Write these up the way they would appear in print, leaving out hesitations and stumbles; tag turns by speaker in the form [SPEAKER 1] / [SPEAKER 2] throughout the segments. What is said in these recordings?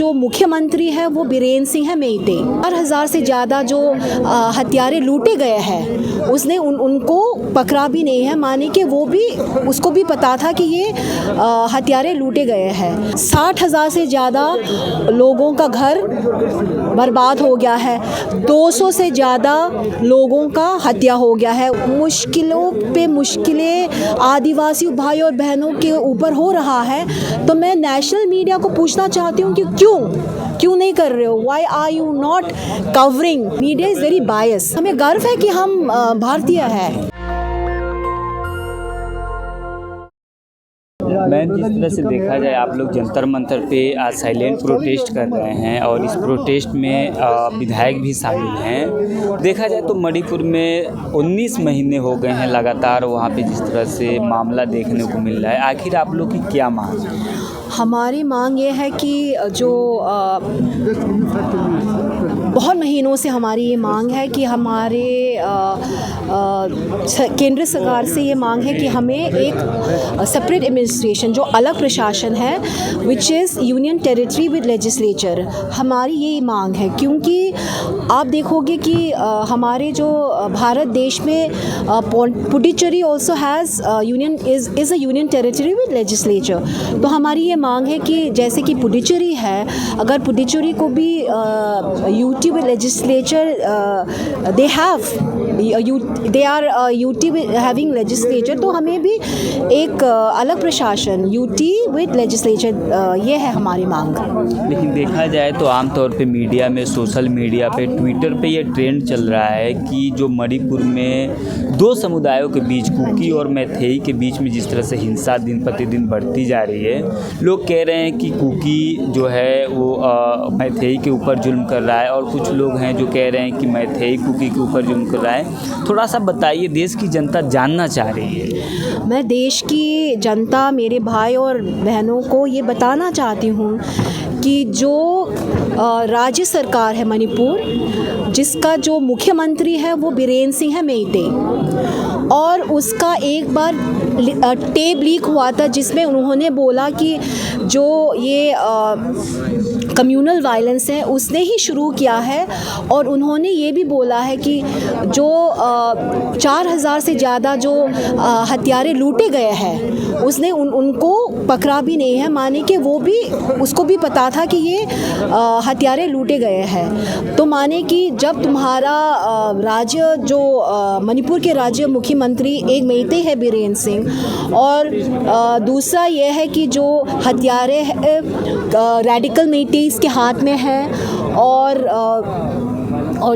[SPEAKER 1] जो मुख्यमंत्री है वो बीरेन सिंह है मेइते। 4,000 से ज़्यादा जो हथियारे लूटे गए हैं उसने उनको पकड़ा भी नहीं है, माने कि वो भी उसको भी पता था कि ये हथियारे लूटे गए हैं। 60,000 से ज़्यादा लोगों का घर बर्बाद हो गया है, 200 से ज़्यादा लोगों का हत्या हो गया है। मुश्किलों पे मुश्किलें आदिवासी भाई और बहनों के ऊपर हो रहा है, तो मैं नेशनल मीडिया को पूछना चाहती हूँ कि क्यों नहीं कर रहे हो? Why are you not covering? Media is very bias. हमें गर्व है कि हम भारतीय हैं।
[SPEAKER 2] मैम, जिस तरह से देखा जाए आप लोग जंतर मंतर पे आज साइलेंट प्रोटेस्ट कर रहे हैं और इस प्रोटेस्ट में विधायक भी शामिल हैं। देखा जाए तो मणिपुर में 19 महीने हो गए हैं लगातार वहाँ पे जिस तरह से मामला देखने को मिल रहा है। आखिर आप लोग की क्या मांग है?
[SPEAKER 1] हमारी मांग ये है कि जो बहुत महीनों से हमारी ये मांग है कि हमारे केंद्र सरकार से ये मांग है कि हमें एक सेपरेट एडमिनिस्ट्रेशन, जो अलग प्रशासन है, which is union territory with legislature, हमारी ये मांग है। क्योंकि आप देखोगे कि हमारे जो भारत देश में Puducherry also has union is a union territory with legislature. तो हमारी ये मांग है कि जैसे कि पुडुचेरी है, अगर पुडुचेरी को भी UT with legislature they are UT having legislature, तो हमें भी एक अलग प्रशासन यूटी विद लेजिस्लेचर, ये है हमारी मांग।
[SPEAKER 2] लेकिन देखा जाए तो आमतौर पे मीडिया में, सोशल मीडिया पे, ट्विटर पे ये ट्रेंड चल रहा है कि जो मणिपुर में दो समुदायों के बीच, कुकी और मैथेई के बीच में जिस तरह से हिंसा दिन प्रतिदिन बढ़ती जा रही है, लोग कह रहे हैं कि कुकी जो है वो मैथेई के ऊपर जुल्म कर रहा है और कुछ लोग हैं जो कह रहे हैं कि मैथेई कुकी के ऊपर जुल्म कर रहा है। थोड़ा सा बताइए, देश की जनता जानना चाह रही है।
[SPEAKER 1] मैं देश की जनता, मेरे भाई और बहनों को ये बताना चाहती हूँ कि जो राज्य सरकार है मणिपुर, जिसका जो मुख्यमंत्री है वो बीरेन सिंह है मेइते, और उसका एक बार टेप लीक हुआ था जिसमें उन्होंने बोला कि जो ये कम्युनल वायलेंस है उसने ही शुरू किया है, और उन्होंने ये भी बोला है कि जो 4,000 से ज़्यादा जो हथियारे लूटे गए हैं उसने उनको पकड़ा भी नहीं है, माने कि वो भी उसको भी पता था कि ये हथियारे लूटे गए हैं। तो माने कि जब तुम्हारा राज्य जो मणिपुर के राज्य मुख्यमंत्री एक मेइते है बीरेन सिंह, और दूसरा ये है कि जो हथियारे रेडिकल मेइतेस के हाथ में है, और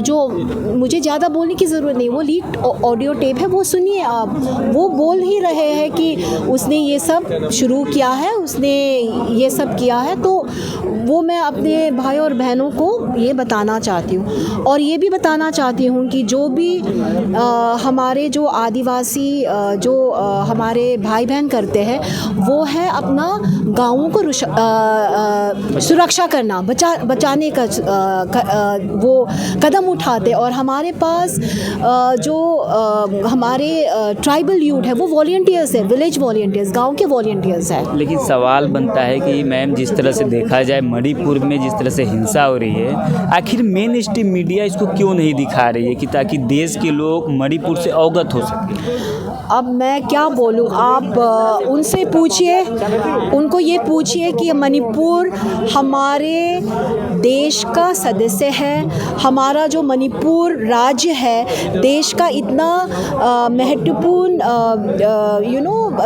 [SPEAKER 1] जो मुझे ज़्यादा बोलने की ज़रूरत नहीं, वो लीक ऑडियो टेप है, वो सुनिए आप। वो बोल ही रहे हैं कि उसने ये सब शुरू किया है, उसने ये सब किया है। तो वो मैं अपने भाई और बहनों को ये बताना चाहती हूँ, और ये भी बताना चाहती हूँ कि जो भी हमारे जो आदिवासी जो हमारे भाई बहन करते हैं, वो है अपना गाँवों को सुरक्षा करना, बचाने का वो कदम उठाते। और हमारे पास जो हमारे ट्राइबल यूथ है वो वॉलंटियर्स है, विलेज वॉलंटियर्स, गांव के वॉलंटियर्स है।
[SPEAKER 2] लेकिन सवाल बनता है कि मैम, जिस तरह से देखा जाए मणिपुर में जिस तरह से हिंसा हो रही है, आखिर मेन स्ट्रीम मीडिया इसको क्यों नहीं दिखा रही है कि ताकि देश के लोग मणिपुर से अवगत हो सके?
[SPEAKER 1] अब मैं क्या बोलूँ, आप उनसे पूछिए, उनको ये पूछिए कि मणिपुर हमारे देश का सदस्य है, हमारा जो मणिपुर राज्य है देश का इतना महत्वपूर्ण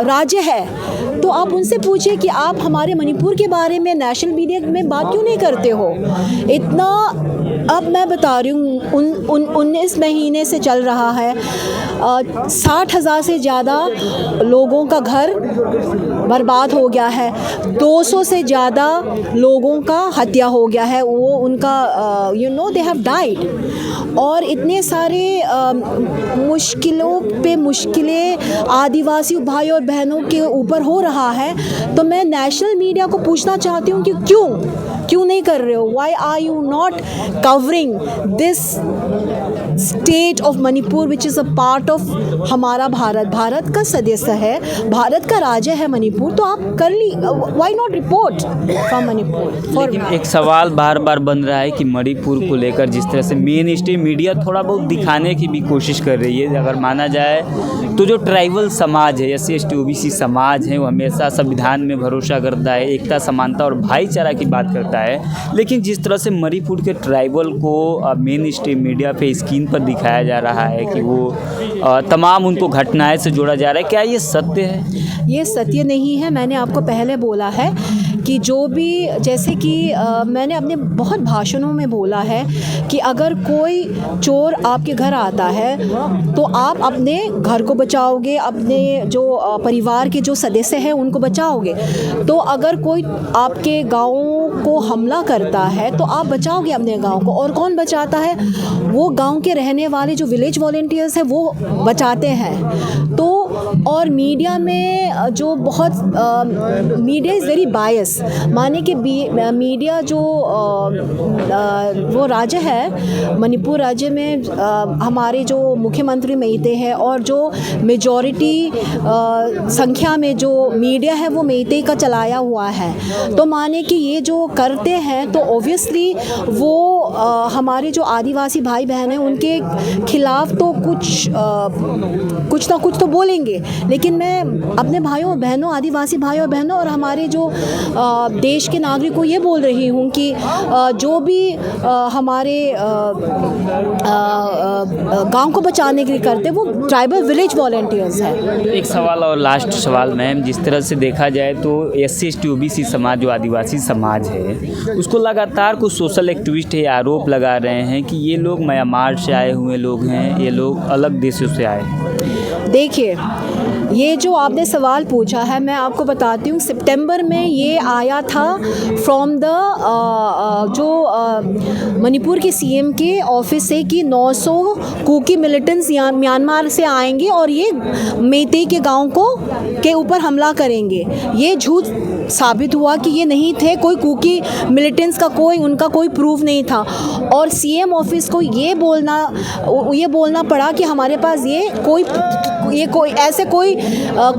[SPEAKER 1] राज्य है। तो आप उनसे पूछिए कि आप हमारे मणिपुर के बारे में नेशनल मीडिया में बात क्यों नहीं करते हो इतना। अब मैं बता रही हूँ 19 महीने से चल रहा है, 60,000 से ज़्यादा लोगों का घर बर्बाद हो गया है, 200 से ज़्यादा लोगों का हत्या हो गया है, वो उनका दे हैव डाइड। और इतने सारे मुश्किलों पे मुश्किलें आदिवासी भाई और बहनों के ऊपर हो रहा है, तो मैं नेशनल मीडिया को पूछना चाहती हूँ कि क्यों नहीं कर रहे हो? Why are you not covering this state of Manipur which is a part of हमारा भारत का सदस्य है, भारत का राज्य है मणिपुर, तो आप कर ली, why not report from Manipur?
[SPEAKER 2] लेकिन एक सवाल बार बार बन रहा है कि मणिपुर को लेकर जिस तरह से मेन स्ट्रीम मीडिया थोड़ा बहुत दिखाने की भी कोशिश कर रही है, अगर माना जाए तो जो ट्राइबल समाज है, SC/ST OBC समाज है, वो हमेशा संविधान में भरोसा करता है, एकता समानता और भाईचारा की बात करता है, लेकिन जिस तरह से मणिपुर के ट्राइबल को मेन स्ट्रीम मीडिया पे स्क्रीन पर दिखाया जा रहा है कि वो तमाम उनको घटनाएं से जोड़ा जा रहा है, क्या ये सत्य है?
[SPEAKER 1] ये सत्य नहीं है। मैंने आपको पहले बोला है कि जो भी, जैसे कि मैंने अपने बहुत भाषणों में बोला है कि अगर कोई चोर आपके घर आता है तो आप अपने घर को बचाओगे, अपने जो परिवार के जो सदस्य हैं उनको बचाओगे। तो अगर कोई आपके गाँव को हमला करता है तो आप बचाओगे अपने गाँव को। और कौन बचाता है? वो गाँव के रहने वाले जो विलेज वॉलंटियर्स हैं वो बचाते हैं। तो और मीडिया में जो बहुत मीडिया इज़ वेरी बायस, माने कि मीडिया जो वो राज्य है मणिपुर राज्य में, हमारे जो मुख्यमंत्री मेइते हैं और जो मेजॉरिटी संख्या में जो मीडिया है वो मेइते का चलाया हुआ है। तो माने कि ये जो करते हैं तो ऑब्वियसली वो हमारे जो आदिवासी भाई बहन हैं उनके खिलाफ तो कुछ ना कुछ तो बोलेंगे। लेकिन मैं अपने भाइयों बहनों, आदिवासी भाइयों बहनों और हमारे जो देश के नागरिक को ये बोल रही हूँ कि जो भी हमारे गांव को बचाने के लिए करते वो ट्राइबल विलेज वॉलंटियर्स हैं।
[SPEAKER 2] एक सवाल और लास्ट सवाल मैम, जिस तरह से देखा जाए तो SC/ST OBC समाज जो आदिवासी समाज है उसको लगातार कुछ सोशल एक्टिविस्ट है आरोप लगा रहे हैं कि ये लोग म्यांमार से आए हुए लोग हैं, ये लोग अलग देशों से आए हैं।
[SPEAKER 1] देखिए, ये जो आपने सवाल पूछा है मैं आपको बताती हूँ, सितंबर में ये आया था फ्रॉम द जो मणिपुर के CM के ऑफिस से कि 900 कुकी मिलिटेंट्स म्यांमार से आएंगे और ये मेइते के गांव के ऊपर हमला करेंगे। ये झूठ साबित हुआ कि ये नहीं थे, कोई कुकी मिलिटेंट्स का उनका कोई प्रूफ नहीं था। और CM ऑफिस को ये बोलना पड़ा कि हमारे पास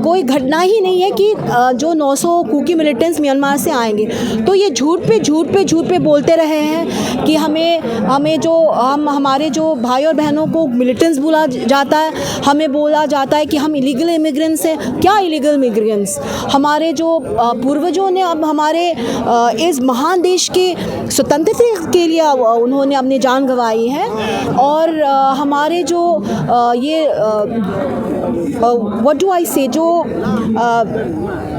[SPEAKER 1] कोई घटना ही नहीं है कि जो 900 कुकी मिलिटेंट्स म्यांमार से आएंगे। तो ये झूठ पे बोलते रहे हैं कि हमारे जो भाई और बहनों को मिलिटेंट्स बोला जाता है, हमें बोला जाता है कि हम इलीगल इमिग्रेंट्स हैं। क्या इलीगल इमिग्रेंट्स? हमारे जो पूर्वजों ने अब हमारे इस महान देश के स्वतंत्रता के लिए उन्होंने अपनी जान गंवाई है। और हमारे जो ये व्हाट डू आई से जो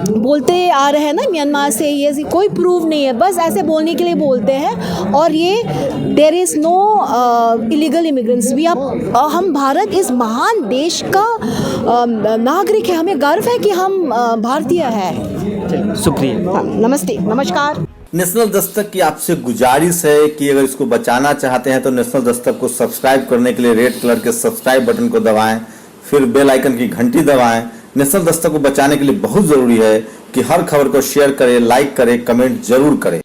[SPEAKER 1] बोलते आ रहे हैं ना म्यांमार से, ये कोई प्रूफ नहीं है, बस ऐसे बोलने के लिए बोलते हैं। और ये there is no illegal immigrants. हम भारत इस महान देश का नागरिक है, हमें गर्व है कि हम भारतीय हैं।
[SPEAKER 2] शुक्रिया।
[SPEAKER 1] नमस्ते, नमस्कार।
[SPEAKER 3] नेशनल दस्तक की आपसे गुजारिश है कि अगर इसको बचाना चाहते हैं तो नेशनल दस्तक को सब्सक्राइब करने के लिए रेड कलर के सब्सक्राइब बटन को दबाएं, फिर बेल आइकन की घंटी दबाएं। नेशनल दस्तक को बचाने के लिए बहुत जरूरी है कि हर खबर को शेयर करें, लाइक करें, कमेंट जरूर करें।